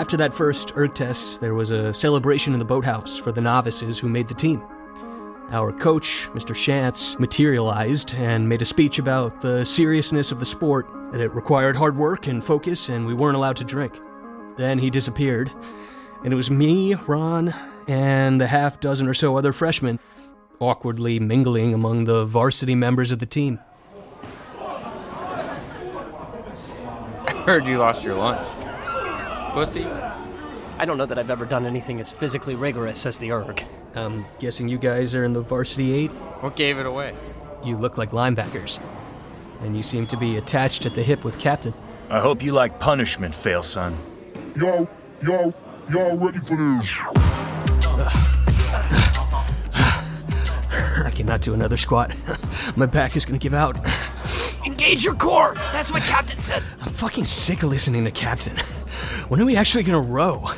After that first erg test, there was a celebration in the boathouse for the novices who made the team. Our coach, Mr. Shantz, materialized and made a speech about the seriousness of the sport, that it required hard work and focus, and we weren't allowed to drink. Then he disappeared, and it was me, Ron, and the half dozen or so other freshmen awkwardly mingling among the varsity members of the team. I heard you lost your lunch. Pussy? I don't know that I've ever done anything as physically rigorous as the erg. I'm guessing you guys are in the varsity 8? What gave it away? You look like linebackers, and you seem to be attached at the hip with Captain. I hope you like punishment, fail son. Y'all ready for this? I cannot do another squat. My back is gonna give out. Engage your core! That's what Captain said! I'm fucking sick of listening to Captain. When are we actually gonna row?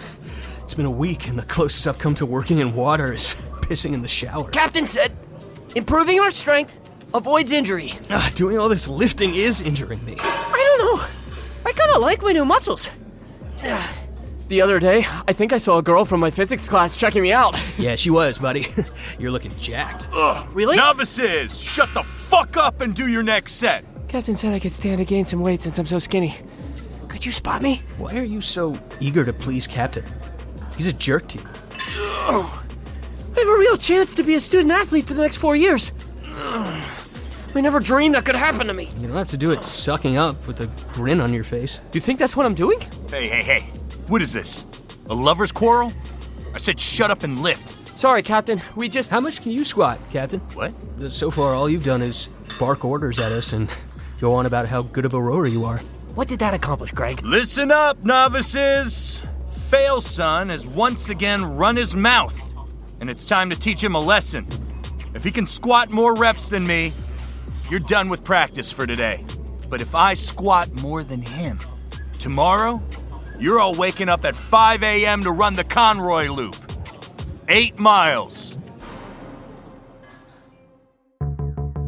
It's been a week, and the closest I've come to working in water is pissing in the shower. Captain said, improving our strength avoids injury. Doing all this lifting is injuring me. I don't know. I kinda like my new muscles. The other day, I think I saw a girl from my physics class checking me out. Yeah, she was, buddy. You're looking jacked. Really? Novices, shut the fuck up and do your next set. Captain said I could stand to gain some weight since I'm so skinny. Could you spot me? Why are you so eager to please Captain? He's a jerk to you. I have a real chance to be a student athlete for the next 4 years. I never dreamed that could happen to me. You don't have to do it sucking up with a grin on your face. Do you think that's what I'm doing? Hey. What is this? A lover's quarrel? I said shut up and lift. Sorry, Captain. We just... How much can you squat, Captain? What? So far, all you've done is bark orders at us and go on about how good of a rower you are. What did that accomplish, Greg? Listen up, novices. Fail son has once again run his mouth, and it's time to teach him a lesson. If he can squat more reps than me, you're done with practice for today. But if I squat more than him, tomorrow, you're all waking up at 5 a.m. to run the Conroy Loop. 8 miles.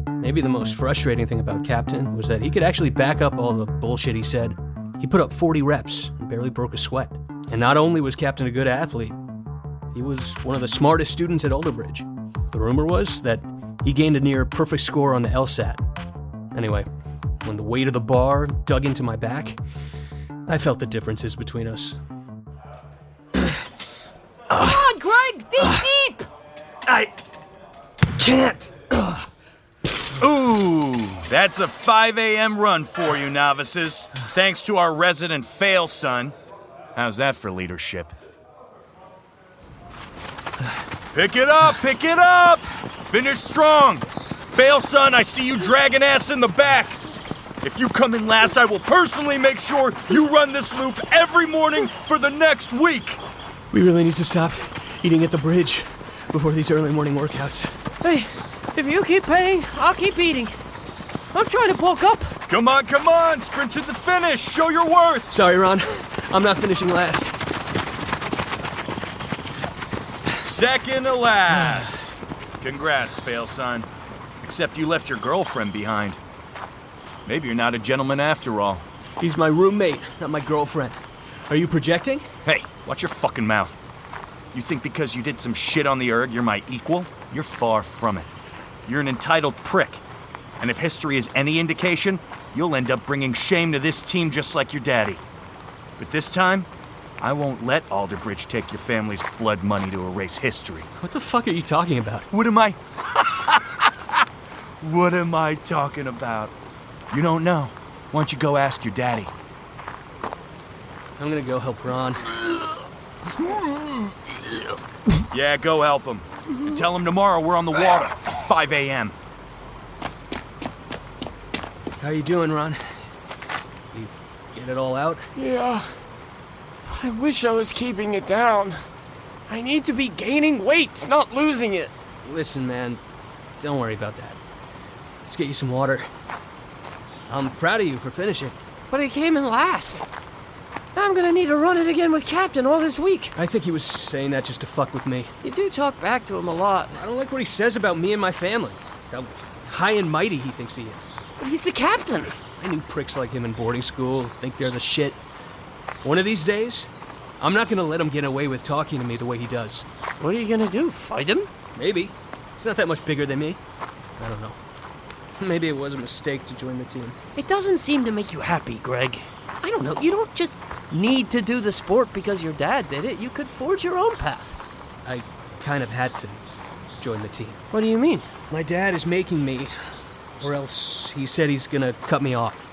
Maybe the most frustrating thing about Captain was that he could actually back up all the bullshit he said. He put up 40 reps and barely broke a sweat. And not only was Captain a good athlete, he was one of the smartest students at Alderbridge. The rumor was that he gained a near perfect score on the LSAT. Anyway, when the weight of the bar dug into my back, I felt the differences between us. Come on, Greg! Deep! I can't. Ooh, that's a 5 a.m. run for you, novices. Thanks to our resident fail son. How's that for leadership? Pick it up! Finish strong. Fail son, I see you dragging ass in the back. If you come in last, I will personally make sure you run this loop every morning for the next week. We really need to stop eating at the bridge before these early morning workouts. Hey, if you keep paying, I'll keep eating. I'm trying to bulk up. Come on, sprint to the finish. Show your worth. Sorry, Ron. I'm not finishing last. Second to last. Congrats, fail son. Except you left your girlfriend behind. Maybe you're not a gentleman after all. He's my roommate, not my girlfriend. Are you projecting? Hey, watch your fucking mouth. You think because you did some shit on the erg, you're my equal? You're far from it. You're an entitled prick. And if history is any indication, you'll end up bringing shame to this team just like your daddy. But this time, I won't let Alderbridge take your family's blood money to erase history. What the fuck are you talking about? What am I talking about? You don't know. Why don't you go ask your daddy? I'm gonna go help Ron. Yeah, go help him. And tell him tomorrow we're on the water, 5 a.m. How you doing, Ron? You get it all out? Yeah. I wish I was keeping it down. I need to be gaining weight, not losing it. Listen, man, don't worry about that. Let's get you some water. I'm proud of you for finishing. But I came in last. I'm gonna need to run it again with Captain all this week. I think he was saying that just to fuck with me. You do talk back to him a lot. I don't like what he says about me and my family. How high and mighty he thinks he is. But he's the captain. I knew pricks like him in boarding school think they're the shit. One of these days, I'm not gonna let him get away with talking to me the way he does. What are you gonna do, fight him? Maybe. He's not that much bigger than me. I don't know. Maybe it was a mistake to join the team. It doesn't seem to make you happy, Greg. I don't know, you don't just need to do the sport because your dad did it. You could forge your own path. I kind of had to join the team. What do you mean? My dad is making me, or else he said he's gonna cut me off.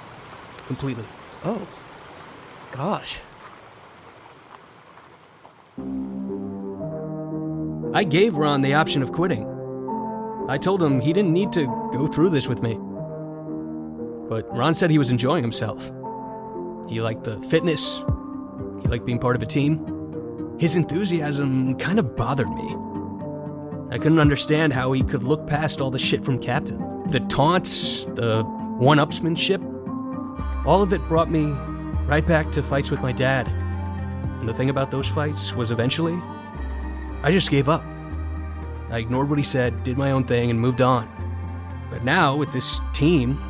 Completely. Oh. Gosh. I gave Ron the option of quitting. I told him he didn't need to go through this with me. But Ron said he was enjoying himself. He liked the fitness. He liked being part of a team. His enthusiasm kind of bothered me. I couldn't understand how he could look past all the shit from Captain. The taunts, the one-upsmanship, all of it brought me right back to fights with my dad. And the thing about those fights was eventually, I just gave up. I ignored what he said, did my own thing, and moved on. But now, with this team,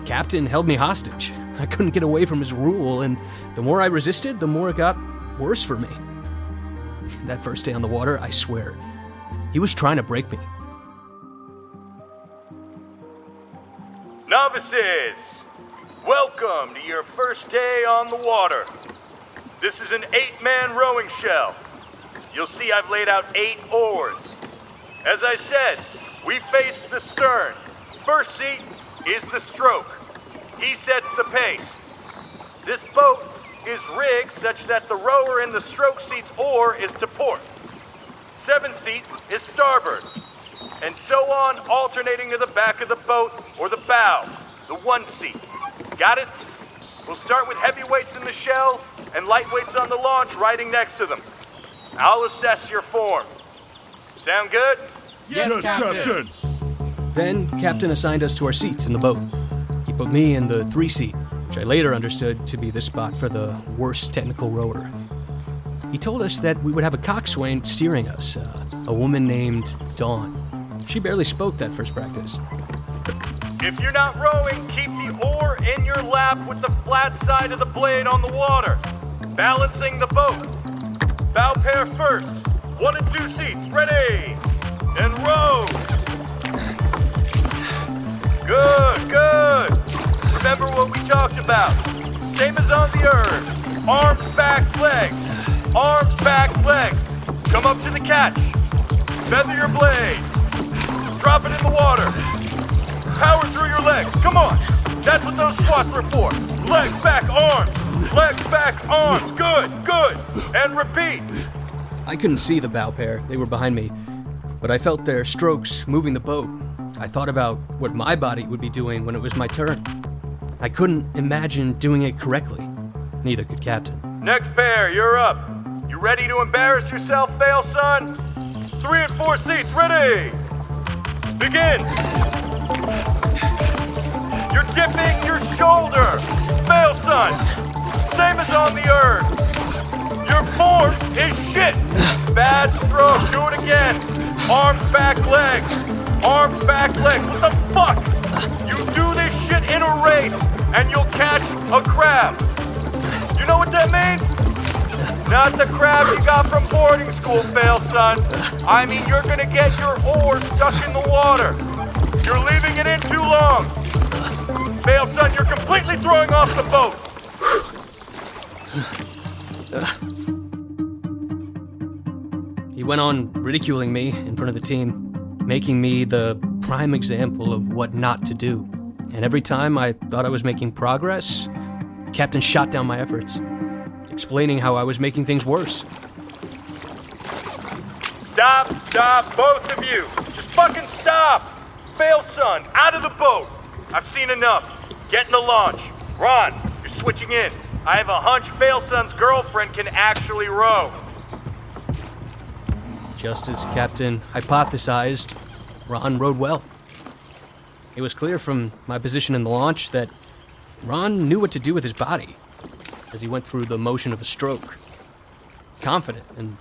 Captain held me hostage. I couldn't get away from his rule, and the more I resisted, the more it got worse for me. That first day on the water, I swear, he was trying to break me. Novices, welcome to your first day on the water. This is an 8-man rowing shell. You'll see I've laid out 8 oars. As I said, we face the stern. First seat is the stroke. He sets the pace. This boat is rigged such that the rower in the stroke seat's oar is to port. 7th seat is starboard. And so on, alternating to the back of the boat or the bow, the 1 seat. Got it? We'll start with heavyweights in the shell and lightweights on the launch riding next to them. I'll assess your form. Sound good? Yes, Captain. Then, Captain assigned us to our seats in the boat. He put me in the 3 seat, which I later understood to be the spot for the worst technical rower. He told us that we would have a coxswain steering us, a woman named Dawn. She barely spoke that first practice. If you're not rowing, keep the oar in your lap with the flat side of the blade on the water, balancing the boat. Bow pair first. 1 and 2 seats. Ready. And row. Good, good. Remember what we talked about. Same as on the erg. Arms, back, legs. Arms, back, legs. Come up to the catch. Feather your blade. Drop it in the water. Power through your legs. Come on. That's what those squats were for. Legs back, arms. Legs back, arms. Good, good. And repeat. I couldn't see the bow pair. They were behind me. But I felt their strokes moving the boat. I thought about what my body would be doing when it was my turn. I couldn't imagine doing it correctly. Neither could Captain. Next pair, you're up. You ready to embarrass yourself, fail son? 3 and 4 seats, ready. Begin. You're dipping your shoulder. Fail son. Same as on the erg. Your form is shit. Bad stroke. Do it again. Arms, back, legs. Arms, back, legs. What the fuck? You do this shit in a race, and you'll catch a crab. You know what that means? Not the crab you got from boarding school, fail son. I mean, you're gonna get your oar stuck in the water. You're leaving it in too long. Fail son, you're completely throwing off the boat. He went on ridiculing me in front of the team, making me the prime example of what not to do. And every time I thought I was making progress, Captain shot down my efforts, explaining how I was making things worse. Stop, both of you. Just fucking stop. Fail son, out of the boat. I've seen enough. Get in the launch. Ron, you're switching in. I have a hunch Fail son's girlfriend can actually row. Just as Captain hypothesized, Ron rowed well. It was clear from my position in the launch that Ron knew what to do with his body as he went through the motion of a stroke. Confident and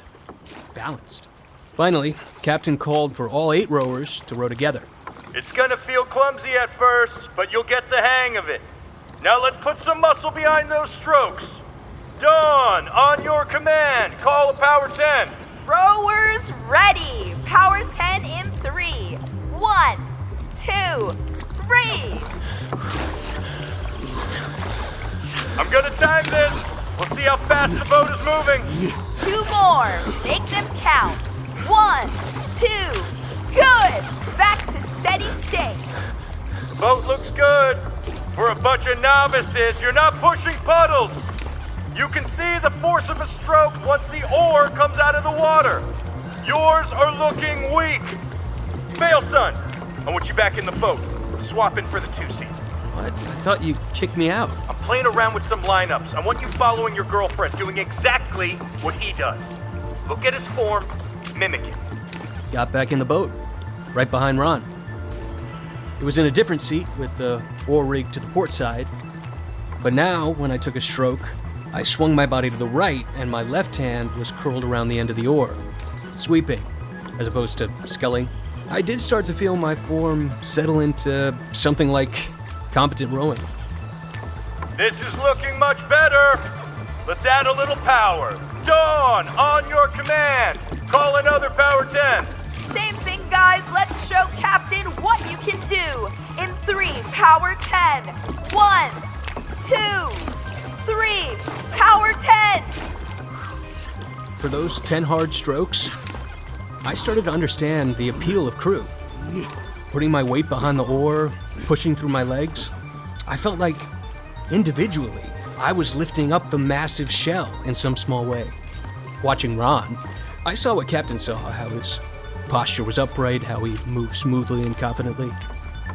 balanced. Finally, Captain called for all 8 rowers to row together. It's gonna feel clumsy at first, but you'll get the hang of it. Now let's put some muscle behind those strokes. Dawn, on your command, call a power 10. Rowers ready. Power 10 in 3. 1, 2, 3. I'm gonna time this. We'll see how fast the boat is moving. 2 more. Make them count. 1, 2. Good. Back to steady state. The boat looks good. For a bunch of novices, you're not pushing puddles. You can see the force of a stroke once the oar comes out of the water. Yours are looking weak. Fail, son. I want you back in the boat. Swap in for the 2-seat. What? I thought you kicked me out. I'm playing around with some lineups. I want you following your girlfriend, doing exactly what he does. Look at his form, mimic it. Got back in the boat, right behind Ron. It was in a different seat with the oar rig to the port side. But now, when I took a stroke, I swung my body to the right and my left hand was curled around the end of the oar, sweeping, as opposed to sculling. I did start to feel my form settle into something like competent rowing. This is looking much better. Let's add a little power. Dawn, on your command. Call another power 10. Same thing, guys. Let's show Captain what you can do. In 3, power 10. 1, 2, 3, power 10. For those 10 hard strokes, I started to understand the appeal of crew. Putting my weight behind the oar, pushing through my legs, I felt like, individually, I was lifting up the massive shell in some small way. Watching Ron, I saw what Captain saw, how his posture was upright, how he moved smoothly and confidently.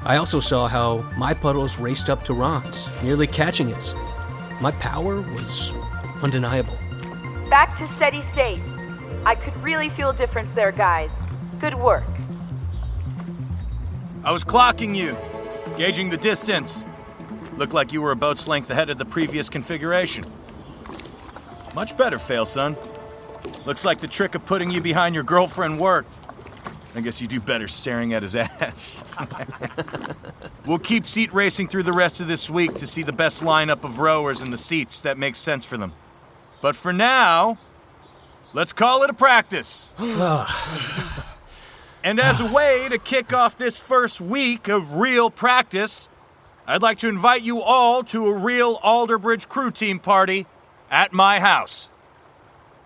I also saw how my puddles raced up to Ron's, nearly catching his. My power was undeniable. Back to steady state. I could really feel a difference there, guys. Good work. I was clocking you, gauging the distance. Looked like you were a boat's length ahead of the previous configuration. Much better, Fail, son. Looks like the trick of putting you behind your girlfriend worked. I guess you do better staring at his ass. We'll keep seat racing through the rest of this week to see the best lineup of rowers in the seats that makes sense for them. But for now, let's call it a practice. And as a way to kick off this first week of real practice, I'd like to invite you all to a real Alderbridge crew team party at my house.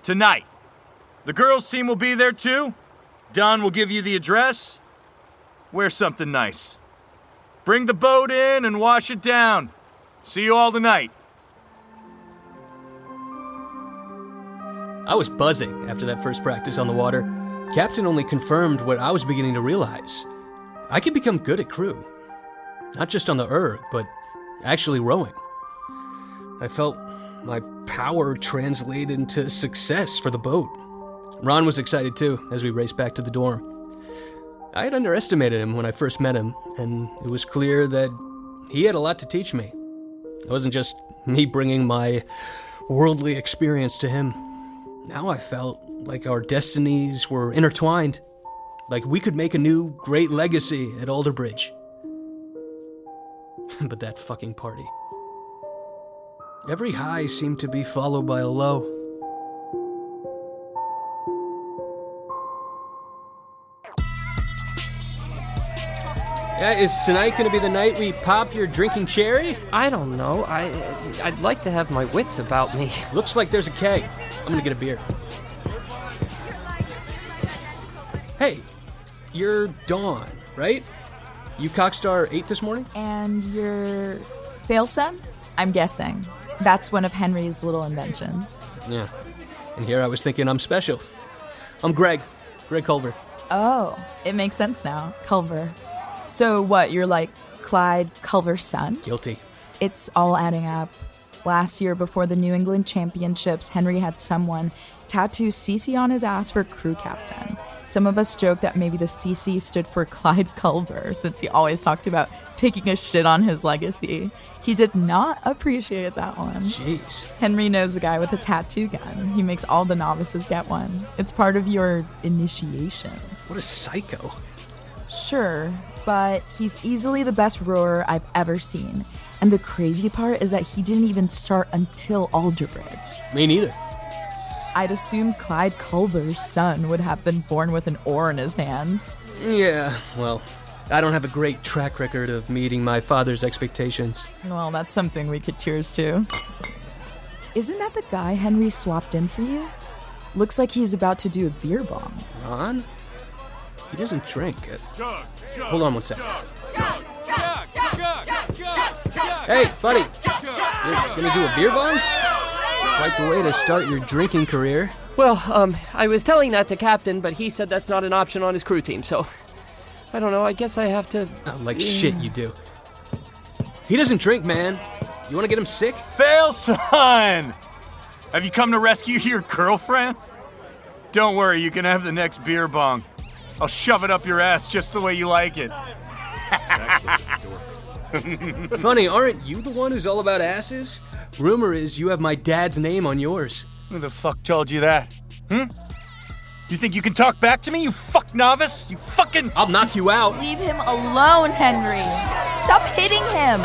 Tonight. The girls' team will be there too. Don will give you the address. Wear something nice. Bring the boat in and wash it down. See you all tonight. I was buzzing after that first practice on the water. Captain only confirmed what I was beginning to realize. I could become good at crew. Not just on the erg, but actually rowing. I felt my power translate into success for the boat. Ron was excited too, as we raced back to the dorm. I had underestimated him when I first met him, and it was clear that he had a lot to teach me. It wasn't just me bringing my worldly experience to him. Now I felt like our destinies were intertwined, like we could make a new great legacy at Alderbridge. But that fucking party. Every high seemed to be followed by a low. Yeah, is tonight going to be the night we pop your drinking cherry? I don't know. I'd like to have my wits about me. Looks like there's a keg. I'm going to get a beer. Hey, you're Dawn, right? You Cockstar 8 this morning? And you're Failson? I'm guessing. That's one of Henry's little inventions. Yeah. And here I was thinking I'm special. I'm Greg Culver. Oh, it makes sense now. Culver. So what, you're like Clyde Culver's son? Guilty. It's all adding up. Last year, before the New England Championships, Henry had someone tattoo CC on his ass for crew captain. Some of us joke that maybe the CC stood for Clyde Culver, since he always talked about taking a shit on his legacy. He did not appreciate that one. Jeez. Henry knows a guy with a tattoo gun. He makes all the novices get one. It's part of your initiation. What a psycho. Sure, but he's easily the best rower I've ever seen. And the crazy part is that he didn't even start until Alderbridge. Me neither. I'd assume Clyde Culver's son would have been born with an oar in his hands. Yeah, well, I don't have a great track record of meeting my father's expectations. Well, that's something we could cheers to. Isn't that the guy Henry swapped in for you? Looks like he's about to do a beer bong. Ron? He doesn't drink. Hold on one sec. Hey, buddy. You're gonna do a beer bong? Quite the way to start your drinking career. Well, I was telling that to Captain, but he said that's not an option on his crew team, so... I don't know, I guess I have to... Like shit you do. He doesn't drink, man. You wanna get him sick? Fail, son! Have you come to rescue your girlfriend? Don't worry, you can have the next beer bong. I'll shove it up your ass just the way you like it. Funny, aren't you the one who's all about asses? Rumor is you have my dad's name on yours. Who the fuck told you that? You think you can talk back to me, you fuck novice? You fucking... I'll knock you out. Leave him alone, Henry. Stop hitting him.